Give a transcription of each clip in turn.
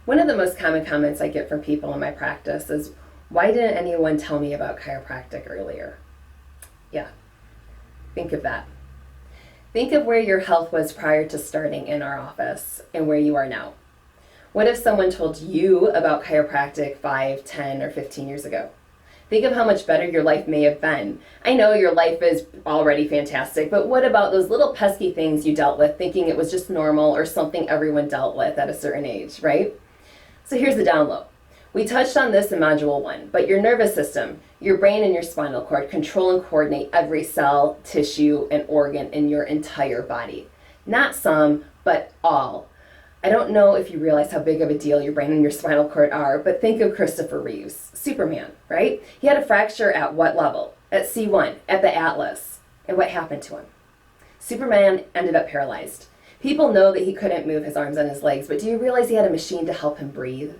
One of the most common comments I get from people in my practice is, why didn't anyone tell me about chiropractic earlier? Yeah, think of that. Think of where your health was prior to starting in our office and where you are now. What if someone told you about chiropractic 5, 10, or 15 years ago? Think of how much better your life may have been. I know your life is already fantastic, but what about those little pesky things you dealt with thinking it was just normal or something everyone dealt with at a certain age, right? So here's the download. We touched on this in Module 1, but your nervous system, your brain and your spinal cord control and coordinate every cell, tissue, and organ in your entire body. Not some, but all. I don't know if you realize how big of a deal your brain and your spinal cord are, but think of Christopher Reeves, Superman, right? He had a fracture at what level? At C1, at the Atlas. And what happened to him? Superman ended up paralyzed. People know that he couldn't move his arms and his legs, but do you realize he had a machine to help him breathe?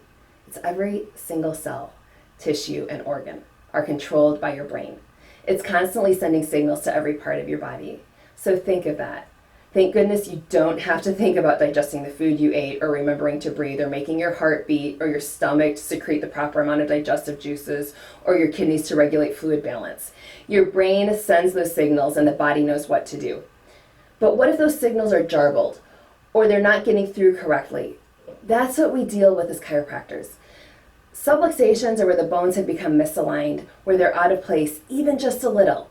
It's every single cell, tissue, and organ are controlled by your brain. It's constantly sending signals to every part of your body. So think of that. Thank goodness you don't have to think about digesting the food you ate or remembering to breathe or making your heart beat or your stomach to secrete the proper amount of digestive juices or your kidneys to regulate fluid balance. Your brain sends those signals and the body knows what to do. But what if those signals are jarbled or they're not getting through correctly? That's what we deal with as chiropractors. Subluxations are where the bones have become misaligned, where they're out of place, even just a little.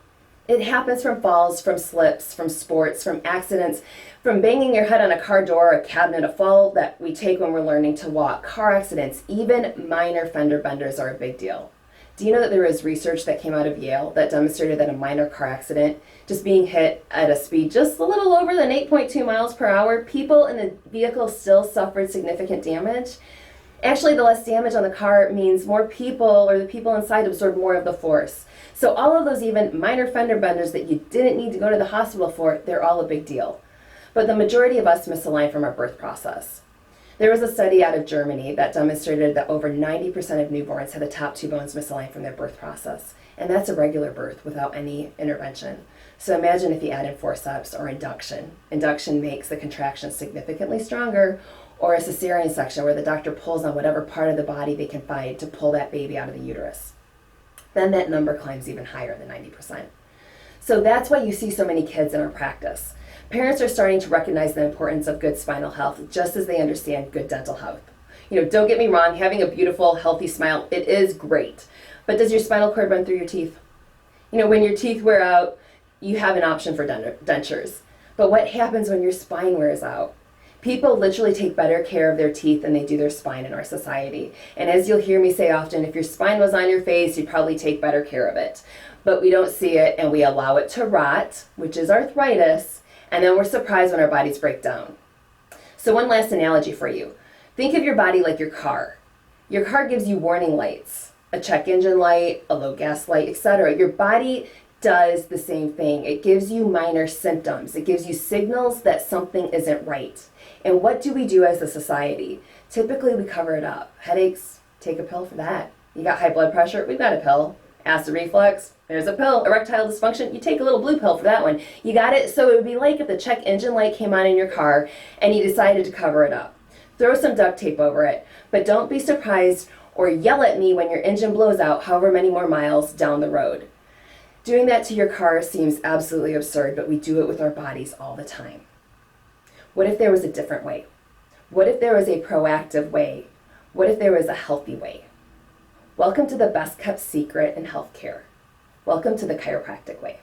It happens from falls, from slips, from sports, from accidents, from banging your head on a car door, a cabinet, a fall that we take when we're learning to walk, car accidents, even minor fender benders are a big deal. Do you know that there was research that came out of Yale that demonstrated that a minor car accident, just being hit at a speed just a little over than 8.2 miles per hour, people in the vehicle still suffered significant damage? Actually, the less damage on the car means more people or the people inside absorb more of the force. So all of those even minor fender benders that you didn't need to go to the hospital for, they're all a big deal. But the majority of us misalign from our birth process. There was a study out of Germany that demonstrated that over 90% of newborns had the top two bones misaligned from their birth process. And that's a regular birth without any intervention. So imagine if you add in forceps or induction. Induction makes the contraction significantly stronger, or a cesarean section where the doctor pulls on whatever part of the body they can find to pull that baby out of the uterus. Then that number climbs even higher than 90%. So that's why you see so many kids in our practice. Parents are starting to recognize the importance of good spinal health just as they understand good dental health. Don't get me wrong, having a beautiful, healthy smile, it is great. But does your spinal cord run through your teeth? When your teeth wear out, you have an option for dentures. But what happens when your spine wears out? People literally take better care of their teeth than they do their spine in our society. And as you'll hear me say often, if your spine was on your face, you'd probably take better care of it. But we don't see it and we allow it to rot, which is arthritis, and then we're surprised when our bodies break down. So one last analogy for you. Think of your body like your car. Your car gives you warning lights, a check engine light, a low gas light, etc. Your body does the same thing. It gives you minor symptoms. It gives you signals that something isn't right. And what do we do as a society? Typically we cover it up. Headaches, take a pill for that. You got high blood pressure, we've got a pill. Acid reflux, there's a pill. Erectile dysfunction, you take a little blue pill for that one. You got it? So it would be like if the check engine light came on in your car and you decided to cover it up. Throw some duct tape over it, but don't be surprised or yell at me when your engine blows out however many more miles down the road. Doing that to your car seems absolutely absurd, but we do it with our bodies all the time. What if there was a different way? What if there was a proactive way? What if there was a healthy way? Welcome to the best kept secret in healthcare. Welcome to the chiropractic way.